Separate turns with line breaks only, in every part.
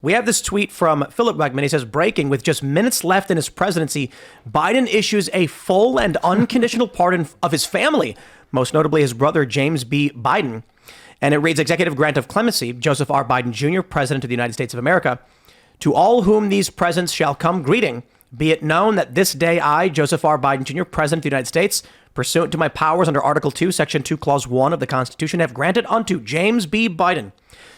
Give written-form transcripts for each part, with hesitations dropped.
We have this tweet from Philip Wegman. He says, breaking, with just minutes left in his presidency, Biden issues a full and unconditional pardon of his family, most notably his brother, James B. Biden. And it reads, executive grant of clemency, Joseph R. Biden Jr., President of the United States of America. To all whom these presents shall come greeting, be it known that this day I, Joseph R. Biden Jr., President of the United States, pursuant to my powers under Article 2, Section 2, Clause 1 of the Constitution, have granted unto James B. Biden,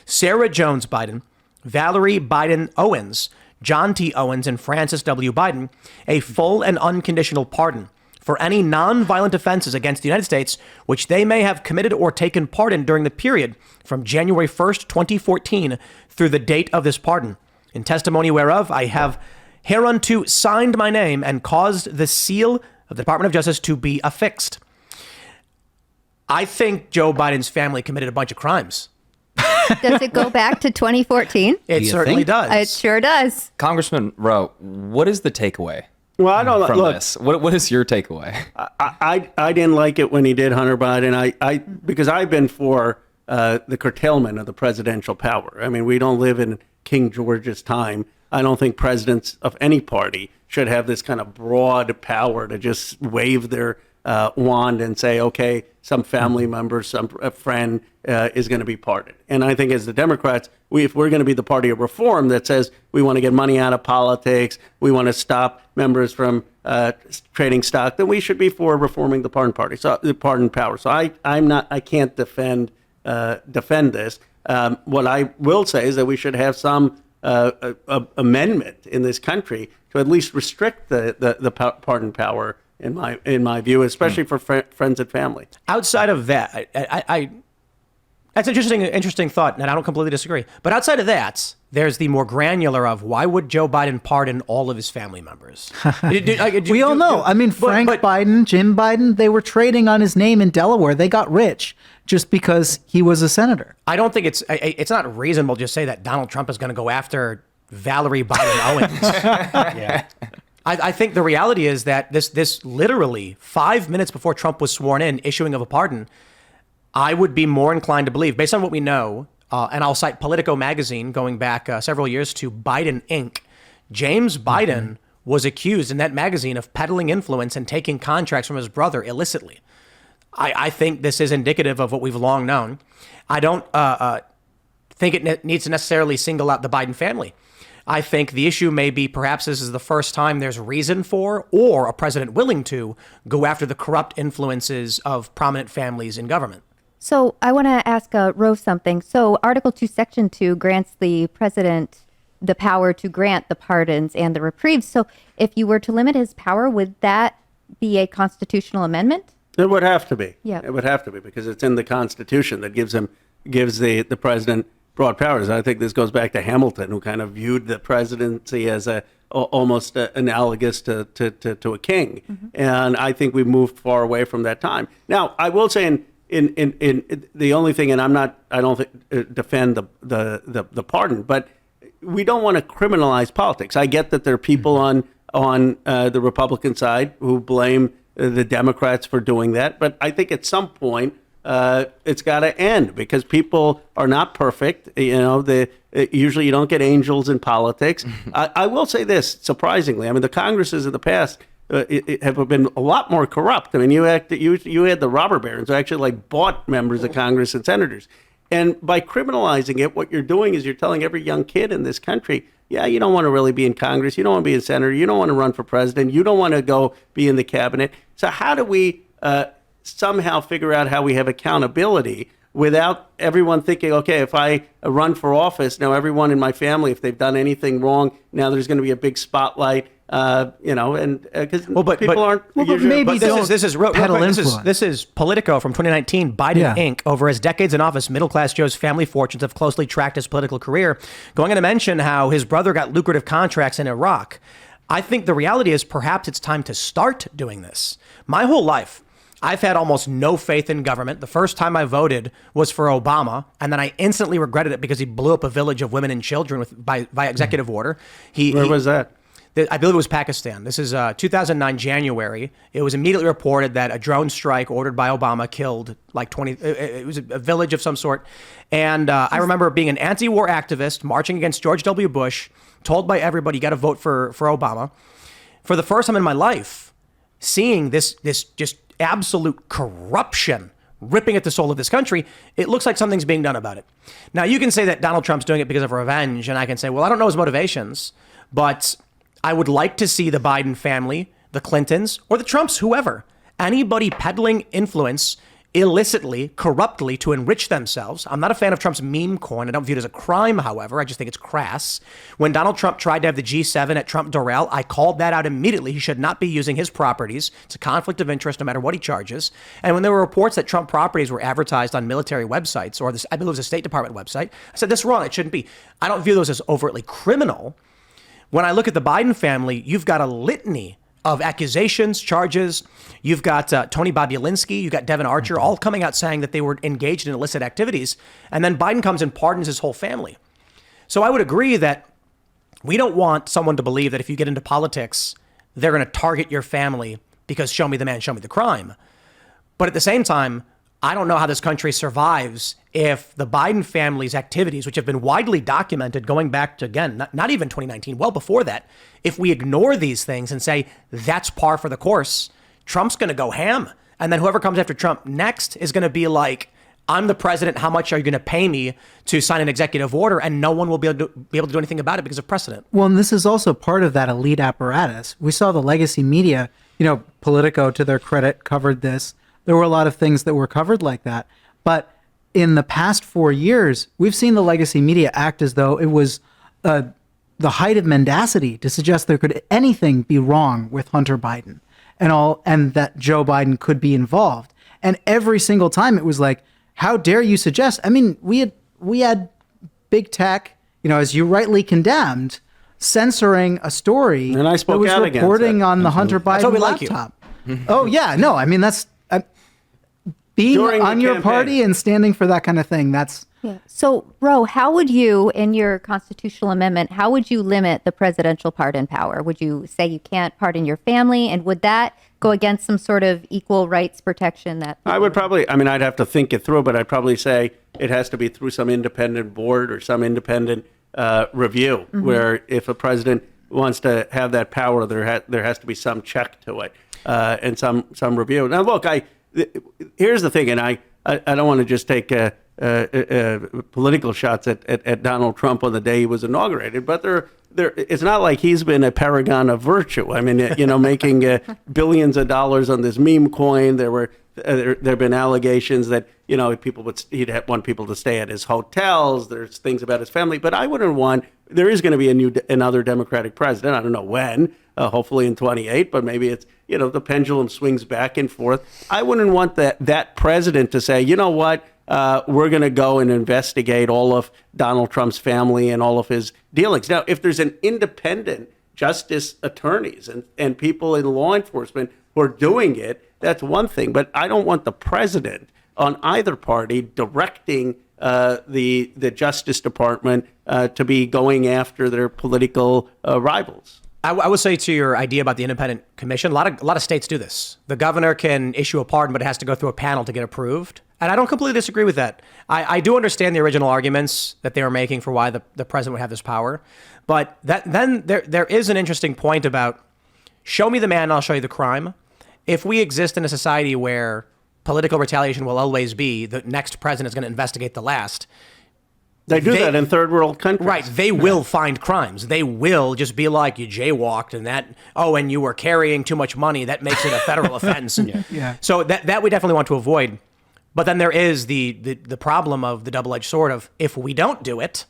Sarah Jones Biden, Valerie Biden Owens, John T. Owens, and Francis W. Biden a full and unconditional pardon for any non-violent offenses against the United States which they may have committed or taken part in during the period from January 1st, 2014 through the date of this pardon. In testimony whereof I have hereunto signed my name and caused the seal of the Department of Justice to be affixed. I think Joe Biden's family committed a bunch of crimes.
Does it go back to 2014?
It certainly does.
It sure does.
Congressman Rowe, what is the takeaway?
Well, I don't
from
look.
This. What is your takeaway?
I didn't like it when he did Hunter Biden. Because I've been for the curtailment of the presidential power. I mean, we don't live in King George's time. I don't think presidents of any party should have this kind of broad power to just wave their wand and say, okay, some family member, a friend is going to be pardoned. And I think as the Democrats, if we're going to be the party of reform that says we want to get money out of politics, we want to stop members from trading stock, then we should be for reforming the pardon party, so the pardon power. So I can't defend this. What I will say is that we should have some amendment in this country to at least restrict the pardon power. In my view, especially for friends and family.
Outside of that, that's an interesting thought, and I don't completely disagree. But outside of that, there's the more granular of why would Joe Biden pardon all of his family members?
We all know. I mean, Frank Biden, Jim Biden, they were trading on his name in Delaware. They got rich just because he was a senator.
I don't think it's not reasonable to just say that Donald Trump is going to go after Valerie Biden Owens. Yeah. I think the reality is that this literally 5 minutes before Trump was sworn in, issuing of a pardon, I would be more inclined to believe, based on what we know, and I'll cite Politico magazine going back several years to Biden Inc. James Biden was accused in that magazine of peddling influence and taking contracts from his brother illicitly. I think this is indicative of what we've long known. I don't think it needs to necessarily single out the Biden family. I think the issue may be perhaps this is the first time there's reason for, or a president willing to, go after the corrupt influences of prominent families in government.
So I want to ask Rove something. So Article 2, Section 2 grants the president the power to grant the pardons and the reprieves. So if you were to limit his power, would that be a constitutional amendment?
It would have to be.
Yeah.
It would have to be because it's in the Constitution that gives the president broad powers. I think this goes back to Hamilton, who kind of viewed the presidency as almost analogous to a king. Mm-hmm. And I think we moved far away from that time. Now, I will say in the only thing, and I don't defend the pardon, but we don't want to criminalize politics. I get that there are people on the Republican side who blame the Democrats for doing that, but I think at some point it's got to end because people are not perfect. Usually you don't get angels in politics. I will say this, surprisingly, I mean, the Congresses of the past have been a lot more corrupt. I mean, you had the robber barons who actually bought members of Congress and senators. And by criminalizing it, what you're doing is you're telling every young kid in this country, yeah, you don't want to really be in Congress. You don't want to be a senator. You don't want to run for president. You don't want to go be in the cabinet. So how do we somehow figure out how we have accountability without everyone thinking, okay, if I run for office, now everyone in my family, if they've done anything wrong, now there's going to be a big spotlight, and because people aren't.
Well, but maybe
this is Politico from 2019. Biden Inc. Over his decades in office, middle-class Joe's family fortunes have closely tracked his political career, going on to mention how his brother got lucrative contracts in Iraq. I think the reality is perhaps it's time to start doing this. My whole life, I've had almost no faith in government. The first time I voted was for Obama, and then I instantly regretted it because he blew up a village of women and children by executive order.
Where was that?
I believe it was Pakistan. This is 2009 January. It was immediately reported that a drone strike ordered by Obama killed like 20. It was a village of some sort. And I remember being an anti-war activist marching against George W. Bush, told by everybody, you got to vote for Obama. For the first time in my life, seeing this just absolute corruption ripping at the soul of this country, it looks like something's being done about it. Now, you can say that Donald Trump's doing it because of revenge, and I can say, well, I don't know his motivations, but I would like to see the Biden family, the Clintons, or the Trumps, whoever, anybody peddling influence illicitly, corruptly to enrich themselves. I'm not a fan of Trump's meme coin. I don't view it as a crime, however. I just think it's crass. When Donald Trump tried to have the G7 at Trump Doral, I called that out immediately. He should not be using his properties. It's a conflict of interest no matter what he charges. And when there were reports that Trump properties were advertised on military websites, or this, I believe it was a State Department website, I said, this is wrong. It shouldn't be. I don't view those as overtly criminal. When I look at the Biden family, you've got a litany of accusations, charges. You've got Tony Bobulinski, you've got Devin Archer, all coming out saying that they were engaged in illicit activities. And then Biden comes and pardons his whole family. So I would agree that we don't want someone to believe that if you get into politics, they're going to target your family because show me the man, show me the crime. But at the same time, I don't know how this country survives if the Biden family's activities, which have been widely documented going back to, again, not even 2019, well before that, if we ignore these things and say that's par for the course, Trump's going to go ham. And then whoever comes after Trump next is going to be like, I'm the president. How much are you going to pay me to sign an executive order? And no one will be able to do anything about it because of precedent.
Well, and this is also part of that elite apparatus. We saw the legacy media, Politico, to their credit, covered this. There were a lot of things that were covered like that. But in the past 4 years, we've seen the legacy media act as though it was the height of mendacity to suggest there could anything be wrong with Hunter Biden and that Joe Biden could be involved. And every single time it was like, how dare you suggest? I mean, we had big tech, as you rightly condemned, censoring a story
and I spoke
that was reporting on the Hunter Biden laptop. Oh yeah, no, I mean that's being on your party and standing for that kind of thing. That's
yeah. So, Ro, how would you, in your constitutional amendment, how would you limit the presidential pardon power? Would you say you can't pardon your family, and would that go against some sort of equal rights protection that
I would probably, I'd have to think it through, but I'd probably say it has to be through some independent board or some independent review, where if a president wants to have that power, there has to be some check to it and some review. Now, look, here's the thing, and I don't want to just take political shots at Donald Trump on the day he was inaugurated, but it's not like he's been a paragon of virtue. I mean, making billions of dollars on this meme coin. There have been allegations that he'd want people to stay at his hotels. There's things about his family, but I wouldn't want. There is going to be another Democratic president. I don't know when. Hopefully in 28, but maybe it's the pendulum swings back and forth. I wouldn't want that president to say, you know what, we're going to go and investigate all of Donald Trump's family and all of his dealings. Now, if there's an independent justice attorneys and people in law enforcement who are doing it, that's one thing. But I don't want the president on either party directing the Justice Department to be going after their political rivals.
I would say to your idea about the independent commission, a lot of states do this. The governor can issue a pardon, but it has to go through a panel to get approved. And I don't completely disagree with that. I do understand the original arguments that they were making for why the president would have this power. But then there is an interesting point about show me the man, I'll show you the crime. If we exist in a society where political retaliation will always be the next president is going to investigate the last,
They do that in third world countries.
Right. They will find crimes. They will just be like, you jaywalked and you were carrying too much money. That makes it a federal offense.
Yeah.
So that we definitely want to avoid. But then there is the problem of the double-edged sword of if we don't do it,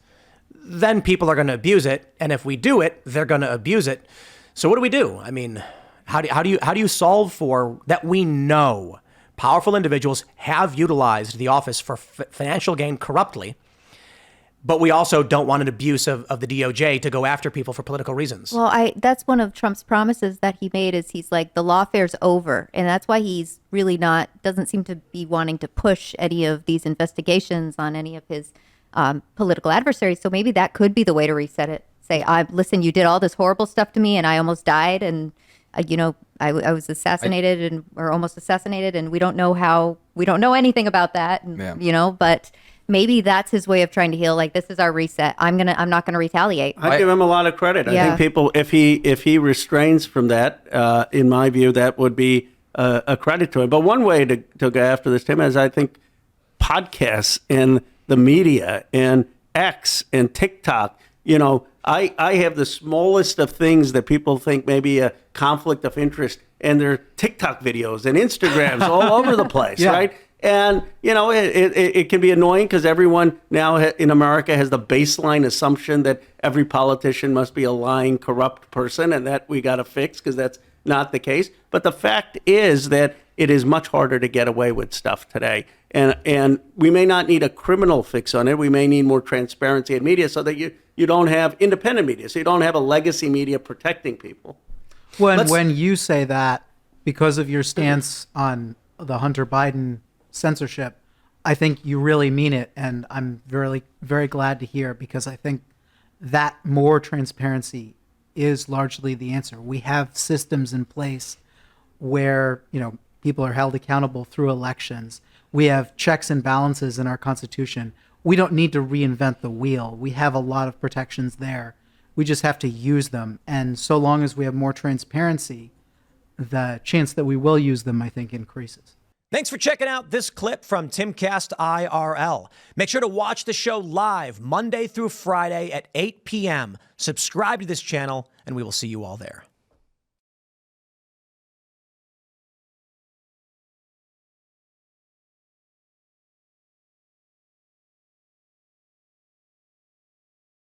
then people are going to abuse it. And if we do it, they're going to abuse it. So what do we do? I mean, how do you solve for that? We know powerful individuals have utilized the office for financial gain corruptly. But we also don't want an abuse of the DOJ to go after people for political reasons.
Well, that's one of Trump's promises that he made is he's like, the lawfare's over. And that's why he's really doesn't seem to be wanting to push any of these investigations on any of his political adversaries. So maybe that could be the way to reset it. Say, listen, you did all this horrible stuff to me and I almost died. And, I was assassinated or almost assassinated. And we don't know anything about that. And, but maybe that's his way of trying to heal. Like, this is our reset. I'm not going to retaliate.
I give him a lot of credit. I think people, if he restrains from that, in my view, that would be a credit to him. But one way to go after this, Tim, is I think podcasts and the media and X and TikTok, I have the smallest of things that people think maybe a conflict of interest, and they're TikTok videos and Instagrams all over the place, right? And, it can be annoying because everyone now in America has the baseline assumption that every politician must be a lying, corrupt person, and that we got to fix because that's not the case. But the fact is that it is much harder to get away with stuff today. And we may not need a criminal fix on it. We may need more transparency in media so that you don't have independent media, so you don't have a legacy media protecting people.
When you say that, because of your stance on the Hunter Biden censorship, I think you really mean it. And I'm very, very glad to hear, because I think that more transparency is largely the answer. We have systems in place where, people are held accountable through elections. We have checks and balances in our Constitution. We don't need to reinvent the wheel. We have a lot of protections there. We just have to use them. And so long as we have more transparency, the chance that we will use them, I think, increases.
Thanks for checking out this clip from Timcast IRL. Make sure to watch the show live Monday through Friday at 8 p.m. Subscribe to this channel, and we will see you all there.